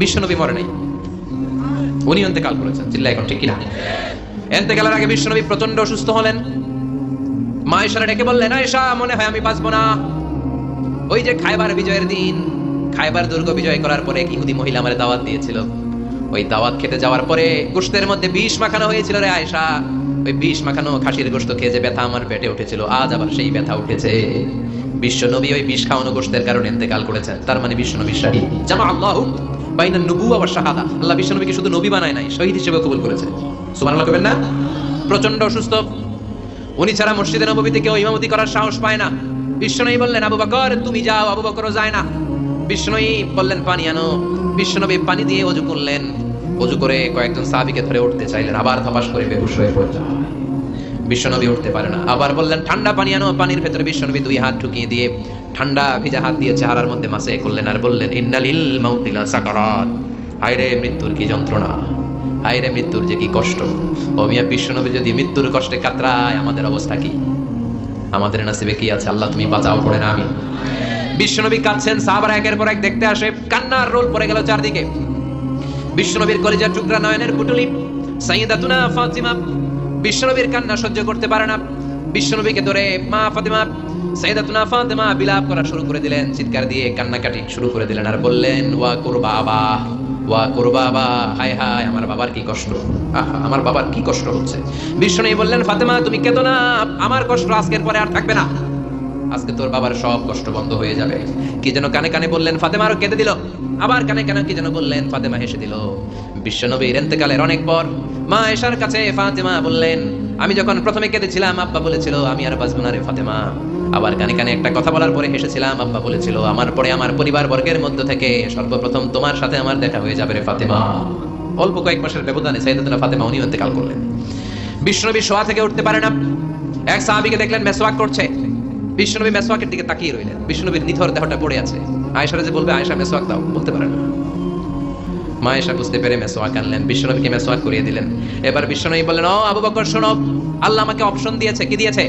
বিশ্বনবী মরে নাই, উনি ইন্তেকাল করেছেন। চিল্লা এখন ঠিক কিনা? ইন্তেকালের আগে বিশ্বনবী প্রচন্ড অসুস্থ হলেন। মা আয়েশারে ডেকে বললেন, আয়েশা মনে হয় আমি বাঁচবো না। ওই যে খায়বার বিজয়ের দিন, খায়বার দুর্গ বিজয় করার পরে ইহুদি মহিলা আমারে দাওয়াত দিয়েছিল, ওই দাওয়াত খেতে যাওয়ার পরে গোশতের মধ্যে বিষ মাখানো হয়েছিল রে আয়েশা। ওই বিষ মাখানো খাসির গোশত খেয়ে যে ব্যথা আমার পেটে উঠেছিল, আজ আবার সেই ব্যথা উঠেছে। বিশ্বনবী ওই বিষ খাওয়ানো গোশতের কারণে ইন্তেকাল করেছেন। তার মানে বিশ্বনবী শহীদ। জামা আল্লাহু বাইনা নবুওয়া ওয়া শাহাদা। আল্লাহ বিশ্বনবীকে শুধু নবী বানায় নাই, শহীদ হিসেবে কবুল করেছে। সুবহানাল্লাহ কইবেন না? প্রচন্ড অসুস্থ, উনি ছাড়া মসজিদে নববীতে কেউ ইমামতি করার সাহস পায় না। বিশ্বনবী বললেন, আবু বকর তুমি যাও। আবু বকরও যায় না। বিশ্বনবী বললেন, পানি আনো। বিশ্বনবী পানি দিয়ে ওযু করলেন। ওযু করে কয়েকজন সাহাবীকে ধরে উঠতে চাইলেন, আবার ধপাস করে বেহুশ হয়ে পড়লেন। বিশ্বনবী উঠতে পারে না। আবার বললেন, ঠান্ডা পানি আনো। পানির ভেতরে বিশ্বনবী দুই হাত ঢুকিয়ে দিয়ে ঠান্ডা ভিজা হাত দিয়ে চেহারার মধ্যে মাসে করলেন আর বললেন, ইন্নালিল মাউতি লা সাকারাত। হায়রে মৃত্যুর কি যন্ত্রণা, হায়রে মৃত্যুর যে কি কষ্ট। ও মিয়া, বিশ্বনবী যদি মৃত্যুর কষ্টে কাতরায়, আমাদের অবস্থা কি? আমাদের নসিবে কি আছে? আল্লাহ তুমি বাঁচাও, পড়ে না আমি। বিশ্বনবী কাঁদছেন, সাহাবারা একের পর এক দেখতে আসে। কান্নার রোল পড়ে গেল চারদিকে। বিশ্বনবীর কলিজার টুকরা নয়নের পুটুলি সাইয়্যিদাতুনা ফাতিমা বিশ্বনবীর কান্না সহ্য করতে পারে না। বিশ্বনবীকে ধরে মা ফাতিমা, সাইয়্যিদাতুনা ফাতিমা বিলাপ করা শুরু করে দিলেন, চিৎকার দিয়ে কান্নাকাটি শুরু করে দিলেন আর বললেন, ওয়া কুরবাবা, ওয়া কুরবাবা, হায় হায় আমার বাবার কি কষ্ট, আহা আমার বাবার কি কষ্ট হচ্ছে। বিশ্বনবী বললেন, ফাতিমা তুমি কেঁদো না, আমার কষ্ট আজকের পরে আর থাকবে না, আজকে তোর বাবার সব কষ্ট বন্ধ হয়ে যাবে। কি যেন কানে কানে বললেন, ফাতেমা আরো কেঁদে দিল। আবার কানে কানে কি যেন বললেন, ফাতেমা হেসে দিল। বিশ্বনবীর ইন্তেকালের অনেক পর মা আয়েশার কাছে ফাতেমা বললেন, আমি যখন প্রথমে কেঁদেছিলাম আব্বা বলেছিল আমি আর বাঁচব না রে ফাতেমা। আবার কানে কানে একটা কথা বলার পরে হেসেছিলাম, আব্বা বলেছিল আমার পরে আমার পরিবার বর্গের মধ্য থেকে সর্বপ্রথম তোমার সাথে আমার দেখা হয়ে যাবে রে ফাতেমা। অল্প কয়েক মাসের ব্যবধানে সাইয়্যিদাতুনা ফাতেমা উনি ইন্তেকাল করলেন। বিশ্বনবী শোয়া থেকে উঠতে পারে না। এক সাহাবীকে দেখলেন মেসওয়াক করছে। বিশ্বনবী মেসওয়াকের দিকে তাকিয়ে রইলেন। বিশ্বনবীর নিথর দেহটা পড়ে আছে। আয়েশারে যে বলবে, আয়েশা মেসওয়াক দাও, বলতে পারে না। মা আয়েশা বুঝতে পেরে মেসওয়াক আনলেন, বিশ্বনবীকে মেসওয়াক করিয়ে দিলেন। এবার বিশ্বনবী বললেন, ও আবু বকর শোনো, আল্লাহ আমাকে অপশন দিয়েছে। কি দিয়েছে?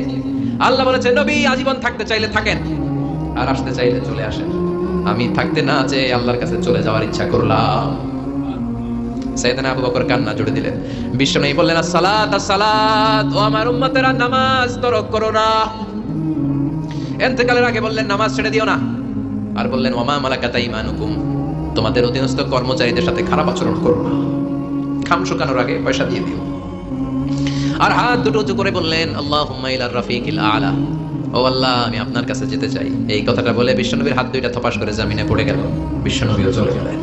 আল্লাহ বলেছে, নবী আজীবন থাকতে চাইলে থাকেন, আর আসতে চাইলে চলে আসেন। আমি থাকতে না চেয়ে আল্লাহর কাছে চলে যাওয়ার ইচ্ছা করলাম। সাইয়েদনা আবু বকর কান্না জুড়ে দিলেন। বিশ্বনবী বললেন, আসসালাত আসসালাত, ও আমার উম্মতেরা নামাজ তরক করো না। ইন্তেকালের আগে বললেন, নামাজ ছেড়ে দিও না। আর বললেন, ওয়ামা মালাকাত আইমানুকুম, তোমাদের অধীনস্থ কর্মচারীদের সাথে খারাপ আচরণ করো না। খাম শুকানোর আগে পয়সা দিয়ে দিও। আর হাত দুটো উঁচু করে বললেন, আল্লাহুম্মা ইলার রাফিকিল আলা, ও আল্লাহ আমি আপনার কাছে যেতে চাই। এই কথাটা বলে বিশ্বনবীর হাত দুইটা থপাস করে জমিনে পড়ে গেল। বিশ্বনবীও চলে গেলেন।